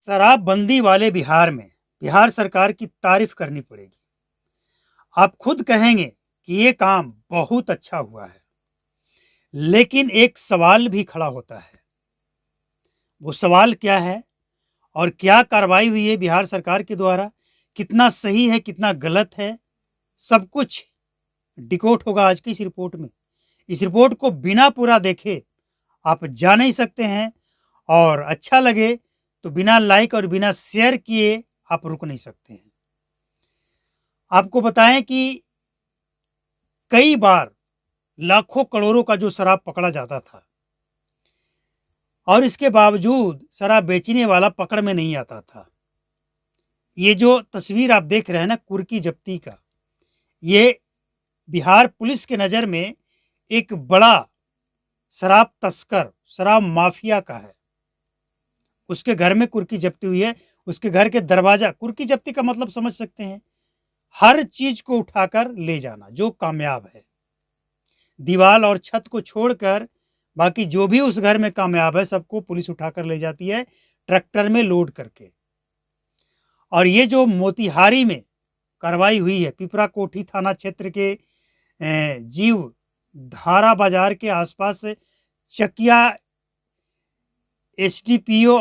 शराबबंदी वाले बिहार में बिहार सरकार की तारीफ करनी पड़ेगी। आप खुद कहेंगे कि ये काम बहुत अच्छा हुआ है, लेकिन एक सवाल भी खड़ा होता है। वो सवाल क्या है और क्या कार्रवाई हुई है बिहार सरकार के द्वारा, कितना सही है कितना गलत है, सब कुछ डिकोड होगा आज की इस रिपोर्ट में। इस रिपोर्ट को बिना पूरा देखे आप जा नहीं सकते हैं, और अच्छा लगे तो बिना लाइक और बिना शेयर किए आप रुक नहीं सकते हैं। आपको बताएं कि कई बार लाखों करोड़ों का जो शराब पकड़ा जाता था और इसके बावजूद शराब बेचने वाला पकड़ में नहीं आता था। ये जो तस्वीर आप देख रहे हैं ना कुर्की जब्ती का, ये बिहार पुलिस के नज़र में एक बड़ा शराब तस्कर, शराब माफिया का है। उसके घर में कुर्की जब्ती हुई है। उसके घर के दरवाजा, कुर्की जब्ती का मतलब समझ सकते हैं, हर चीज को उठाकर ले जाना जो कामयाब है। दीवार और छत को छोड़कर बाकी जो भी उस घर में कामयाब है सबको पुलिस उठाकर ले जाती है ट्रैक्टर में लोड करके। और ये जो मोतिहारी में कार्रवाई हुई है, पिपरा कोठी थाना क्षेत्र के जीव धारा बाजार के आसपास चकिया एसडीपीओ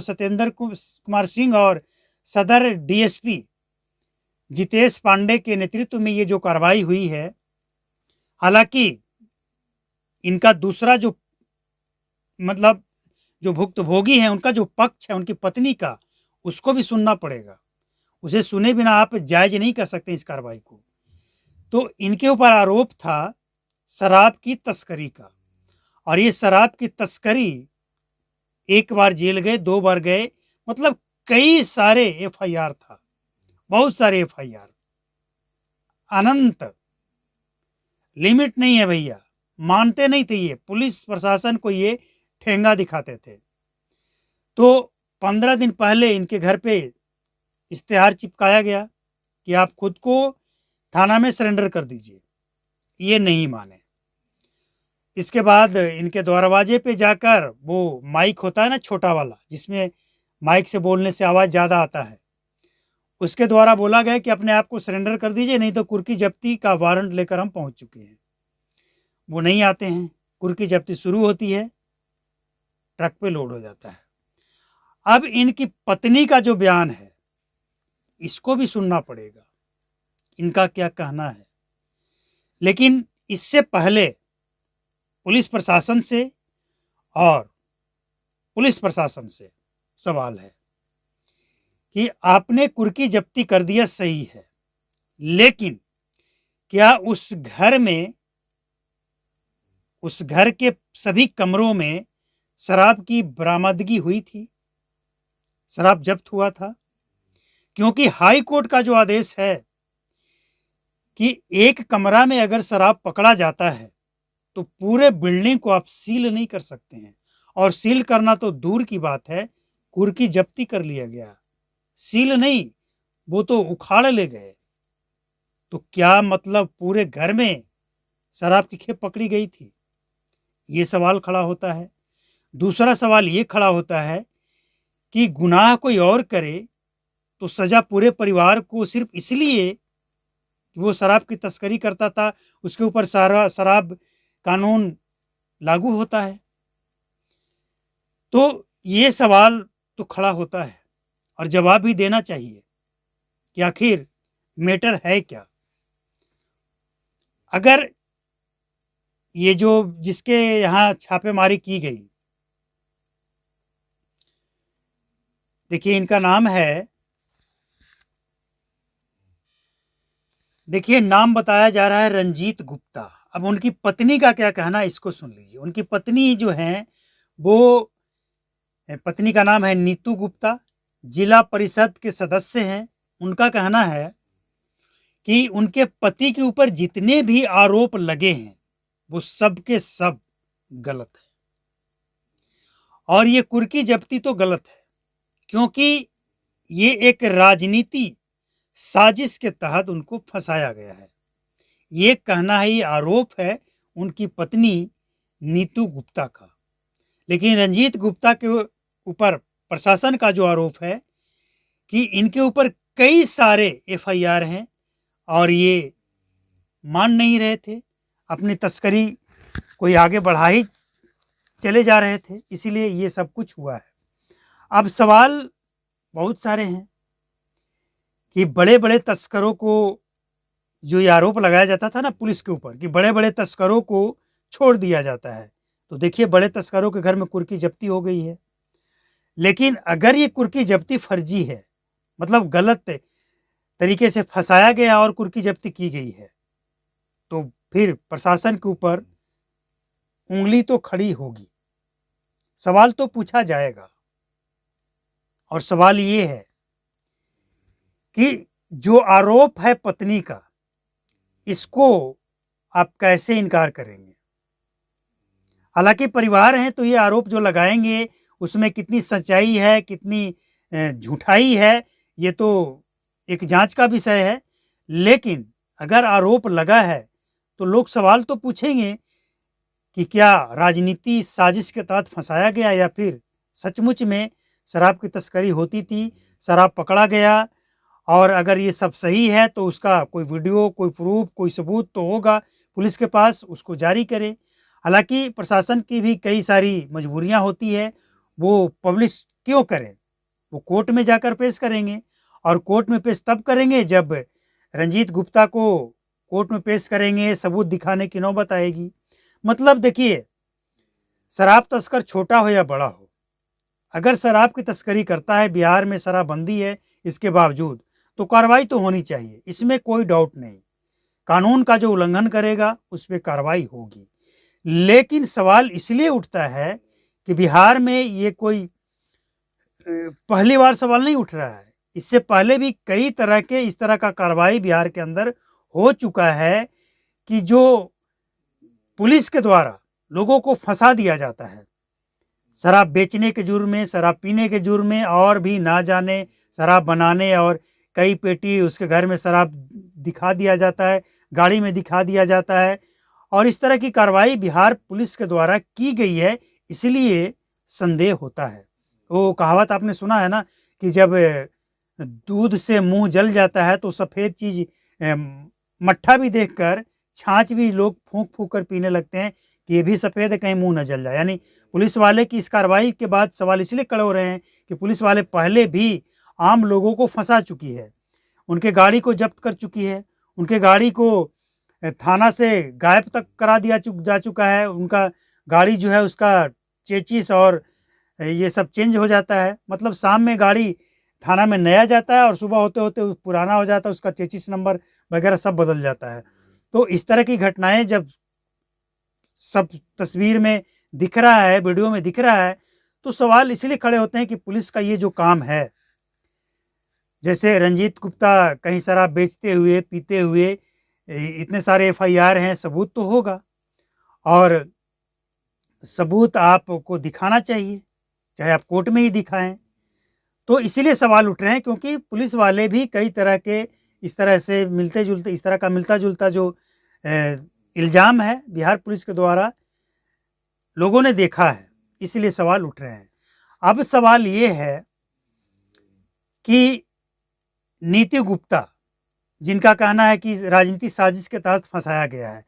सत्येंद्र कुमार सिंह और सदर डीएसपी जितेश पांडे के नेतृत्व में ये जो कार्रवाई हुई है। हालांकि इनका दूसरा जो मतलब जो भुक्तभोगी हैं, उनका जो पक्ष है, उनकी पत्नी का, उसको भी सुनना पड़ेगा। उसे सुने बिना आप जायज नहीं कर सकते इस कार्रवाई को। तो इनके ऊपर आरोप था शराब की तस्करी का, और ये शराब की तस्करी एक बार जेल गए, 2 बार गए, मतलब कई सारे एफआईआर था, बहुत सारे एफआईआर, अनंत लिमिट नहीं है भैया। मानते नहीं थे, ये पुलिस प्रशासन को ये ठेंगा दिखाते थे। तो 15 दिन पहले इनके घर पे इश्तेहार चिपकाया गया कि आप खुद को थाना में सरेंडर कर दीजिए। ये नहीं माने। इसके बाद इनके दरवाजे पे जाकर वो माइक होता है ना छोटा वाला, जिसमें माइक से बोलने से आवाज़ ज़्यादा आता है, उसके द्वारा बोला गया कि अपने आप को सरेंडर कर दीजिए, नहीं तो कुर्की जब्ती का वारंट लेकर हम पहुंच चुके हैं। वो नहीं आते हैं, कुर्की जब्ती शुरू होती है, ट्रक पे लोड हो जाता है। अब इनकी पत्नी का जो बयान है इसको भी सुनना पड़ेगा, इनका क्या कहना है। लेकिन इससे पहले पुलिस प्रशासन से सवाल है कि आपने कुर्की जब्ती कर दिया, सही है, लेकिन क्या उस घर के सभी कमरों में शराब की बरामदगी हुई थी, शराब जब्त हुआ था? क्योंकि हाई कोर्ट का जो आदेश है कि एक कमरा में अगर शराब पकड़ा जाता है तो पूरे बिल्डिंग को आप सील नहीं कर सकते हैं, और सील करना तो दूर की बात है, कुर्की जब्ती कर लिया गया, सील नहीं, वो तो उखाड़ ले गए। तो क्या मतलब पूरे घर में शराब की खेप पकड़ी गई थी? ये सवाल खड़ा होता है। दूसरा सवाल ये खड़ा होता है कि गुनाह कोई और करे तो सजा पूरे परिवार को सिर्फ इसलिए कि वो शराब की तस्करी करता था, उसके ऊपर सारा शराब कानून लागू होता है? तो ये सवाल तो खड़ा होता है और जवाब भी देना चाहिए कि आखिर मैटर है क्या। अगर ये जो जिसके यहाँ छापेमारी की गई, देखिए इनका नाम है, देखिए नाम बताया जा रहा है रंजीत गुप्ता। अब उनकी पत्नी का क्या कहना है इसको सुन लीजिए। उनकी पत्नी जो है वो, पत्नी का नाम है नीतू गुप्ता, जिला परिषद के सदस्य हैं। उनका कहना है कि उनके पति के ऊपर जितने भी आरोप लगे हैं वो सब के सब गलत है, और ये कुर्की जब्ती तो गलत है, क्योंकि ये एक राजनीति साजिश के तहत उनको फंसाया गया है। ये कहना ही आरोप है उनकी पत्नी नीतू गुप्ता का। लेकिन रंजीत गुप्ता के ऊपर प्रशासन का जो आरोप है कि इनके ऊपर कई सारे एफआईआर हैं और ये मान नहीं रहे थे, अपनी तस्करी कोई आगे बढ़ा ही चले जा रहे थे, इसीलिए ये सब कुछ हुआ है। अब सवाल बहुत सारे हैं कि बड़े बड़े तस्करों को जो ये आरोप लगाया जाता था ना पुलिस के ऊपर कि बड़े बड़े तस्करों को छोड़ दिया जाता है, तो देखिए बड़े तस्करों के घर में कुर्की जब्ती हो गई है। लेकिन अगर ये कुर्की जब्ती फर्जी है, मतलब गलत तरीके से फंसाया गया और कुर्की जब्ती की गई है, तो फिर प्रशासन के ऊपर उंगली तो खड़ी होगी, सवाल तो पूछा जाएगा। और सवाल ये है कि जो आरोप है पत्नी का, इसको आप कैसे इनकार करेंगे? हालांकि परिवार हैं तो ये आरोप जो लगाएंगे उसमें कितनी सच्चाई है, कितनी झूठाई है, ये तो एक जांच का विषय है। लेकिन अगर आरोप लगा है तो लोग सवाल तो पूछेंगे कि क्या राजनीति साजिश के तहत फंसाया गया या फिर सचमुच में शराब की तस्करी होती थी, शराब पकड़ा गया, और अगर ये सब सही है तो उसका कोई वीडियो, कोई प्रूफ, कोई सबूत तो होगा पुलिस के पास, उसको जारी करे। हालांकि प्रशासन की भी कई सारी मजबूरियां होती है, वो पब्लिश क्यों करें, वो कोर्ट में जाकर पेश करेंगे, और कोर्ट में पेश तब करेंगे जब रंजीत गुप्ता को कोर्ट में पेश करेंगे, सबूत दिखाने की नौबत आएगी। मतलब देखिए, शराब तस्कर छोटा हो या बड़ा हो, अगर शराब की तस्करी करता है, बिहार में शराबबंदी है, इसके बावजूद तो कार्रवाई तो होनी चाहिए, इसमें कोई डाउट नहीं। कानून का जो उल्लंघन करेगा उस पर कार्रवाई होगी। लेकिन सवाल इसलिए उठता है कि बिहार में ये कोई पहली बार सवाल नहीं उठ रहा है, इससे पहले भी कई तरह के इस तरह का कार्रवाई बिहार के अंदर हो चुका है कि जो पुलिस के द्वारा लोगों को फंसा दिया जाता है, शराब बेचने के जुर्म में, शराब पीने के जुर्म में, और भी ना जाने शराब बनाने, और कई पेटी उसके घर में शराब दिखा दिया जाता है, गाड़ी में दिखा दिया जाता है, और इस तरह की कार्रवाई बिहार पुलिस के द्वारा की गई है, इसलिए संदेह होता है। वो कहावत आपने सुना है ना कि जब दूध से मुंह जल जाता है तो सफ़ेद चीज़ मट्ठा भी देखकर छाछ भी लोग फूंक फूंक कर पीने लगते हैं कि ये भी सफ़ेद है, कहीं मुंह न जल जाए। यानी पुलिस वाले की इस कार्रवाई के बाद सवाल इसलिए खड़े हो रहे हैं कि पुलिस वाले पहले भी आम लोगों को फंसा चुकी है, उनके गाड़ी को जब्त कर चुकी है, उनके गाड़ी को थाना से गायब तक करा दिया जा चुका है, उनका गाड़ी जो है उसका चेचिस और ये सब चेंज हो जाता है। मतलब शाम में गाड़ी थाना में नया जाता है और सुबह होते होते पुराना हो जाता है, उसका चेचिस नंबर वगैरह सब बदल जाता है। तो इस तरह की घटनाएं जब सब तस्वीर में दिख रहा है, वीडियो में दिख रहा है, तो सवाल इसलिए खड़े होते हैं कि पुलिस का ये जो काम है, जैसे रंजीत गुप्ता कहीं शराब बेचते हुए, पीते हुए, इतने सारे एफआईआर हैं, सबूत तो होगा, और सबूत आपको दिखाना चाहिए, चाहे आप कोर्ट में ही दिखाएं। तो इसीलिए सवाल उठ रहे हैं क्योंकि पुलिस वाले भी कई तरह के इस तरह से मिलते जुलते, इस तरह का मिलता जुलता जो इल्ज़ाम है बिहार पुलिस के द्वारा लोगों ने देखा है, इसलिए सवाल उठ रहे हैं। अब सवाल ये है कि नीति गुप्ता, जिनका कहना है कि राजनीतिक साजिश के तहत फंसाया गया है,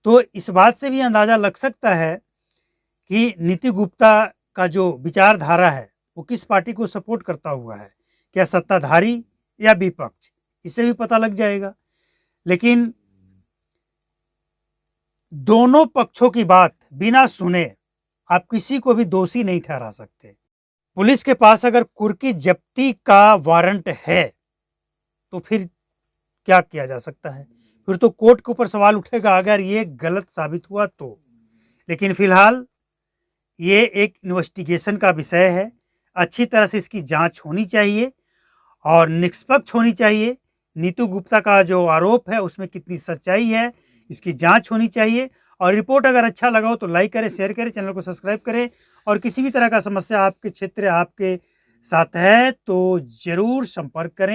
तो इस बात से भी अंदाज़ा लग सकता है कि नीति गुप्ता का जो विचारधारा है वो किस पार्टी को सपोर्ट करता हुआ है, क्या सत्ताधारी या विपक्ष, इससे भी पता लग जाएगा। लेकिन दोनों पक्षों की बात बिना सुने आप किसी को भी दोषी नहीं ठहरा सकते। पुलिस के पास अगर कुर्की जब्ती का वारंट है तो फिर क्या किया जा सकता है? फिर तो कोर्ट के ऊपर सवाल उठेगा अगर ये गलत साबित हुआ तो। लेकिन फिलहाल ये एक इन्वेस्टिगेशन का विषय है, अच्छी तरह से इसकी जांच होनी चाहिए और निष्पक्ष होनी चाहिए। नीतू गुप्ता का जो आरोप है उसमें कितनी सच्चाई है, इसकी जांच होनी चाहिए। और रिपोर्ट अगर अच्छा लगा हो तो लाइक करें, शेयर करें, चैनल को सब्सक्राइब करें, और किसी भी तरह का समस्या आपके क्षेत्र, आपके साथ है तो ज़रूर संपर्क करें।